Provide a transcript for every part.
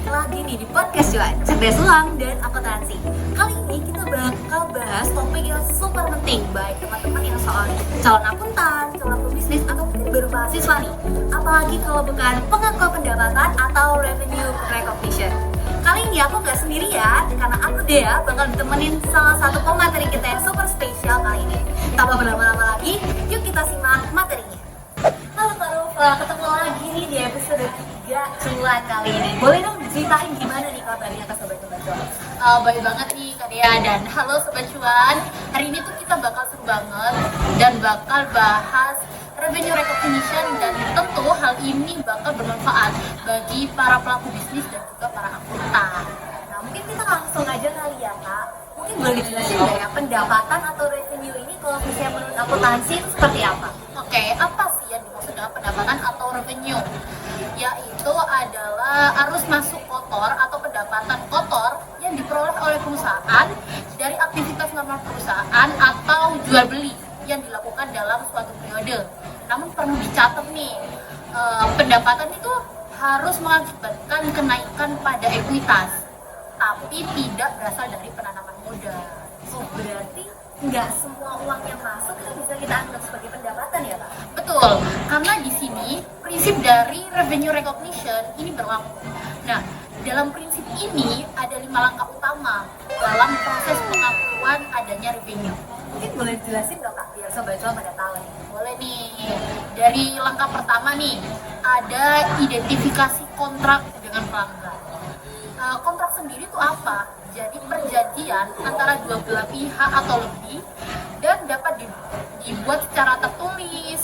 balik lagi nih di podcast Cuan, cerdas uang dan akuntansi. Kali ini kita bakal bahas topik yang super penting baik teman-teman yang soal calon akuntan, calon pebisnis atau mungkin baru mahasiswa nih. Apalagi kalau bukan pengakuan pendapatan atau revenue recognition. Kali ini aku nggak sendirian karena aku Dea bakal ditemenin salah satu pemateri kita yang super spesial kali ini. Tanpa berlama-lama lagi, yuk kita simak materinya. Halo Kak Rufa, ketemu lagi nih di episode 3 Cuan kali ini. Boleh dong ceritain gimana nih kabarnya ke Sobat-Sobat Cuan? Baik banget nih Kak Dea, dan halo Sobat Cuan. Hari ini tuh kita bakal seru banget dan bakal bahas revenue recognition, dan tentu hal ini bakal bermanfaat bagi para pelaku bisnis dan juga para akuntan. Nah mungkin kita langsung aja kali ya Kak. Mungkin boleh dijelasin nggak ya pendapatan atau revenue ini kalau misalnya menurut akuntansi itu seperti apa? Oke, apa sih yang dimaksud dengan pendapatan atau revenue? Yaitu adalah arus masuk kotor atau pendapatan kotor yang diperoleh oleh perusahaan dari aktivitas normal perusahaan atau jual beli yang dilakukan dalam suatu periode. Namun perlu dicatat nih, pendapatan itu harus mengakibatkan kenaikan pada ekuitas, tapi tidak berasal dari penanaman modal. Oh berarti nggak semua uang yang masuk itu bisa kita anggap sebagai pendapatan ya Kak? Betul, karena di sini prinsip dari revenue recognition ini berlaku. Nah, dalam prinsip ini ada 5 langkah utama dalam proses pengakuan adanya revenue. Mungkin boleh jelasin dong Kak biar Sobat Cuan pada tahu nih. Boleh nih, dari langkah pertama nih, ada identifikasi kontrak dengan pelanggan. Kontrak sendiri itu apa? Jadi perjanjian antara dua belah pihak atau lebih dan dapat dibuat secara tertulis,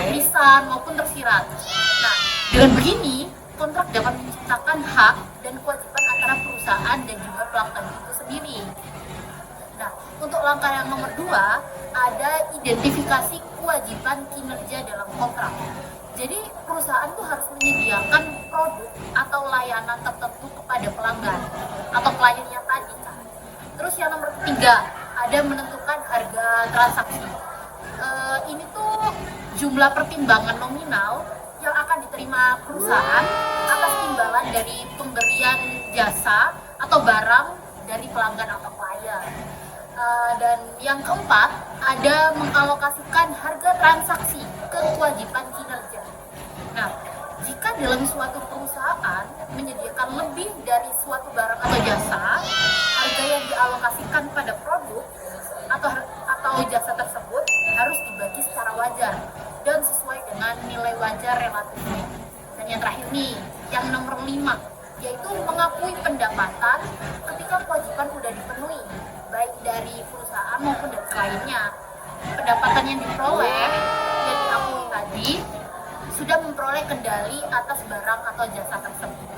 lisan maupun tersirat. Nah, dengan begini kontrak dapat menciptakan hak dan kewajiban antara perusahaan dan juga pelanggan itu sendiri. Nah, untuk langkah yang nomor 2 ada identifikasi kewajiban kinerja dalam kontrak. Jadi perusahaan tuh harus menyediakan produk atau layanan tertentu kepada pelanggan atau kliennya tadi kan. Terus yang nomor 3 ada menentukan harga transaksi. Ini tuh jumlah pertimbangan nominal yang akan diterima perusahaan atas imbalan dari pemberian jasa atau barang dari pelanggan atau klien. Dan yang keempat ada mengalokasikan harga transaksi ke kewajiban kinerja. Nah, jika dalam suatu perusahaan menyediakan lebih dari suatu barang atau jasa, harga yang dialokasikan pada produk atau jasa tersebut harus dibagi secara wajar dan sesuai dengan nilai wajar relatifnya. Dan yang terakhir nih, yang nomor 5, yaitu mengakui pendapatan ketika kewajiban sudah dipenuhi, baik dari perusahaan maupun dari kliennya. Pendapatan yang diperoleh, yang diakui tadi, sudah memperoleh kendali atas barang atau jasa tersebut.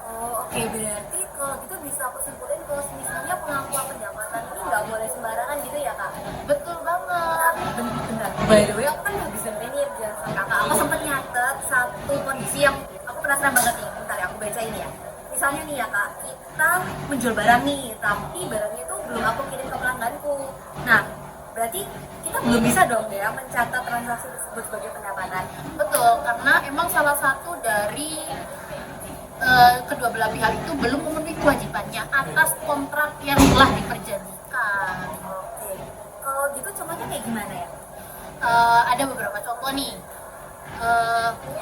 Oh oke, berarti kalau gitu bisa aku simpulin kalau misalnya pengakuan pendapatan ini nggak boleh sembarangan gitu ya Kak? Betul banget. Bentar, by the way aku kan nggak bisa ini jelasin Kakak. Aku sempat nyatet satu kondisi yang aku penasaran banget nih. Bentar ya, aku baca ini ya. Misalnya nih ya Kak, kita menjual barang nih, tapi barangnya itu belum aku kirim ke pelangganku. Nah, berarti kita belum bisa dong ya mencatat transaksi tersebut sebagai pendapatan. Betul, karena emang salah satu dari kedua belah pihak itu belum memenuhi kewajibannya atas kontrak yang telah diperjanjikan. Oke, kalau gitu contohnya kayak gimana ya? Ada beberapa contoh nih.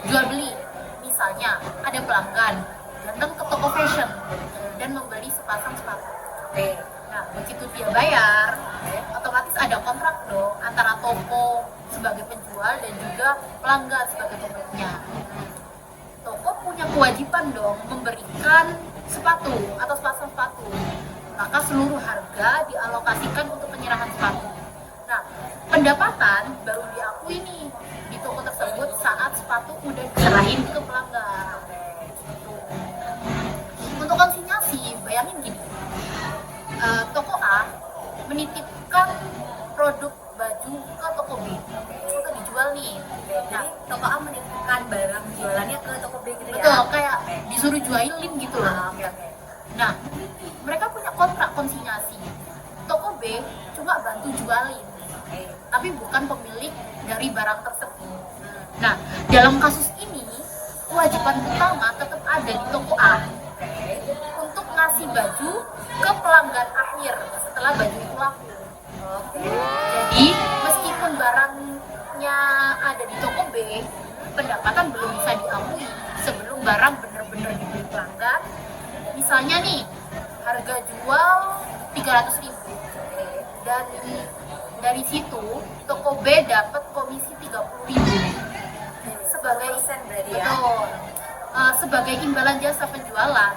Jual beli, misalnya ada pelanggan datang ke toko fashion dan membeli sepasang sepatu. Oke. Nah, begitu dia bayar, otomatis ada kontrak dong antara toko sebagai penjual dan juga pelanggan sebagai pembelinya. Toko punya kewajiban dong memberikan sepatu atau sepasang sepatu. Maka seluruh harga dialokasikan untuk penyerahan sepatu. Nah, pendapatan baru diakui nih di toko tersebut saat sepatu udah diserahin ke pelanggan. Untuk konsinyasi, bayangin gini. Toko A menitipkan produk baju ke toko B untuk dijual nih. Nah, toko A menitipkan barang jualannya ke toko B gitu ya? Betul, kayak disuruh jualin gitu loh. Oke. Nah, mereka punya kontrak konsinyasi. Toko B cuma bantu jualin, tapi bukan pemilik dari barang tersebut. Nah, dalam kasus ini kewajiban utama tetap ada di toko A, untuk ngasih baju ke pelanggan akhir setelah baju itu laku. Jadi meskipun barangnya ada di toko B, pendapatan belum bisa diakui sebelum barang benar-benar dibeli pelanggan. Misalnya nih, harga jual 300.000 dan dari situ toko B dapat komisi 30.000 sebagai berarti ya. betul, sebagai imbalan jasa penjualan,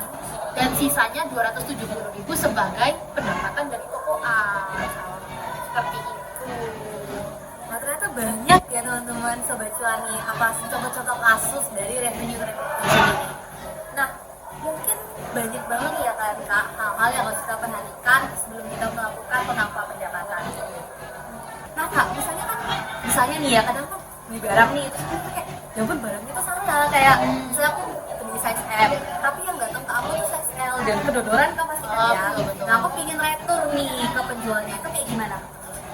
dan sisanya 270.000 sebagai pendapatan dari toko A. Seperti itu. Nah, ternyata banyak ya teman-teman Sobat Cuan nih apa contoh-contoh kasus dari revenue recognition ini. Nah, mungkin banyak banget ya kan Kak hal-hal yang harus kita perhatikan sebelum kita melakukan penambahan pendapatan. Nah Kak, misalnya nih ya kadang tuh beli barang nih itu sebenarnya kayak ya ampun barangnya tuh salah, kayak misalnya aku beli size M tapi yang datang ke aku tuh size L dan kedodoran kan pasti kan ya. Betul. Nah aku pingin retur nih ke penjualnya, itu kayak gimana?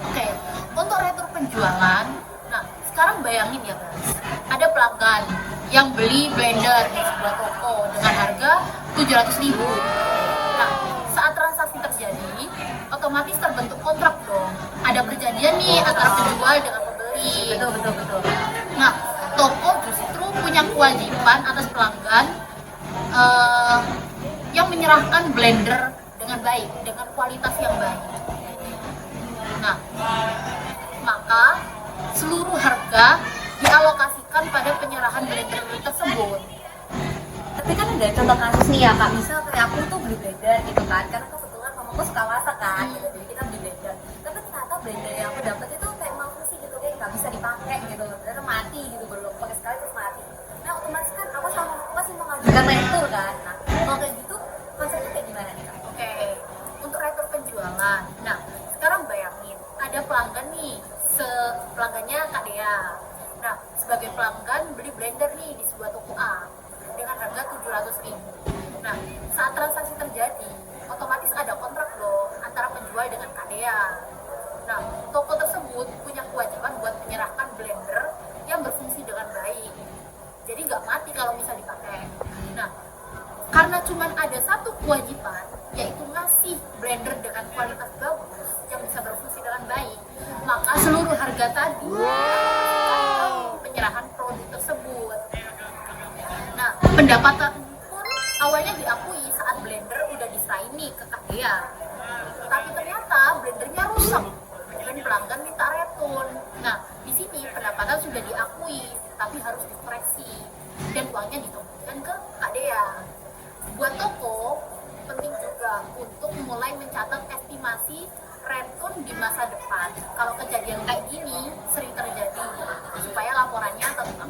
Oke, untuk retur penjualan, nah sekarang bayangin ya guys, ada pelanggan yang beli blender di sebuah toko dengan harga 700.000. Nah, saat transaksi terjadi, otomatis terbentuk kontrak dong. Ada perjanjian nih antara penjual dengan pembeli. Betul. Nah, toko justru punya kewajiban atas pelanggan yang menyerahkan blender dengan baik, dengan kualitas yang baik. Nah, maka seluruh harga dialokasikan pada penyerahan blender tersebut. Tapi kan ada contoh kasus nih ya Kak, misal kayak aku tuh beli blender gitu kan, karena kebetulan mamaku suka masak kan, gitu. Jadi kita beli blender. Tapi ternyata blender yang aku dapat itu kayak malfusi gitu, kayak nggak bisa dipakai gitu, ternyata mati gitu, baru pakai sekali terus mati. Nah otomatis kan aku sama aku pasti mengajukan retur kan. Nah kalau kayak gitu konsepnya kayak gimana nih Kak? Oke, untuk retur penjualan. Nah, sekarang bayangin ada pelanggan nih, pelanggannya Kak Dea. Nah, sebagai pelanggan beli blender nih di sebuah toko A dengan harga 700.000. Nah, saat transaksi terjadi, otomatis ada kontrak dong antara penjual dengan Kak Dea. Nah, toko tersebut punya kewajiban buat menyerahkan blender yang berfungsi dengan baik. Jadi nggak mati kalau bisa dipakai. Nah, karena cuma ada satu kewajiban, yaitu ngasih blender dengan kualitas bagus yang bisa berfungsi dengan baik, maka seluruh harga tadi penyerahan produk tersebut. Nah, pendapatan pun awalnya diakui saat blender udah diserahin nih ke Kak Dea. Tapi ternyata blendernya rusak dan pelanggan minta return. Nah, di sini pendapatan sudah diakui, tapi harus dikoreksi dan uangnya dikembalikan ke Kak Dea. Buat toko, penting juga untuk mulai mencatat estimasi return di masa depan. Kalau kejadian kayak gini sering terjadi, supaya laporannya tetap.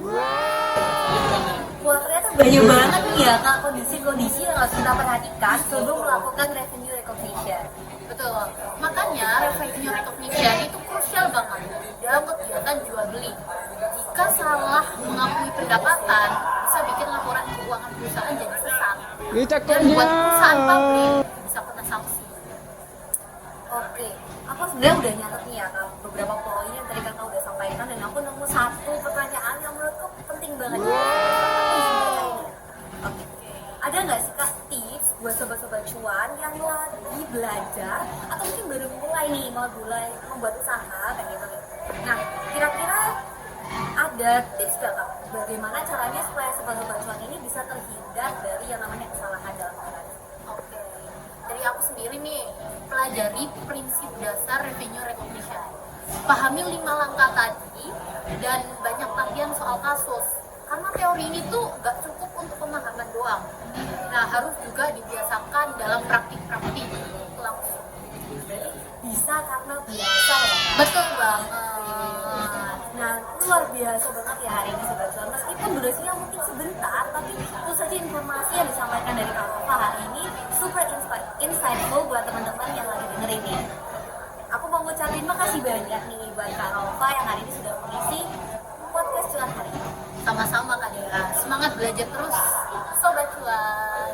Wah ternyata banyak banget nih ya Kak kondisi-kondisi yang harus kita perhatikan sebelum melakukan revenue recognition. Betul. Makanya revenue recognition itu krusial banget dalam kegiatan jual beli. Jika salah mengakui pendapatan, bisa bikin laporan keuangan perusahaan jadi sesat. Dan buat perusahaan pabrik bisa kena sanksi. Oke, aku sebenarnya udah nyatet nih ya Kak beberapa poin yang tadi Kakak udah sampaikan, dan aku nemu satu pertanyaan yang menurutku penting banget. Aku izin bacain ya. Oke, ada nggak sih Kak tips buat sobat-sobat cuan yang lagi belajar atau mungkin baru mulai nih mau mulai membuat usaha kayak gitu nih? Nah, kira-kira ada tips gak Kak bagaimana caranya supaya sobat-sobat cuan ini bisa terhindar dari yang namanya kesalahan dalam transaksi? Oke, dari aku sendiri nih, pelajari prinsip dasar revenue recognition. Pahami 5 langkah tadi dan banyak latihan soal kasus. Karena teori ini tuh gak cukup untuk pemahaman doang. Nah, harus juga dibiasakan dalam praktik-praktik langsung. Bisa karena biasa ya. Betul banget. Nah, luar biasa banget ya hari ini sobat cuan. Meskipun durasinya mungkin sebentar, tapi tentu saja informasi yang disampaikan dari Kak Nova hari ini super insightful buat teman-teman yang lagi dengerin nih. Aku mau ngucapin makasih banyak nih buat Kak Nova yang hari ini sudah mengisi podcast cuan hari ini. Sama-sama Kak Dea. Semangat belajar terus, sobat cuan.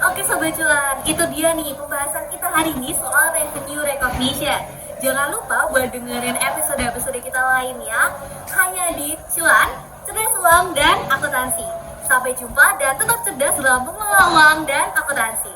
Oke sobat cuan, itu dia nih pembahasan kita hari ini soal revenue recognition. Jangan lupa buat dengerin episode-episode kita lainnya hanya di Cuan, Cerdas Uang, dan Akuntansi. Sampai jumpa dan tetap cerdas dalam mengelola uang dan akuntansi.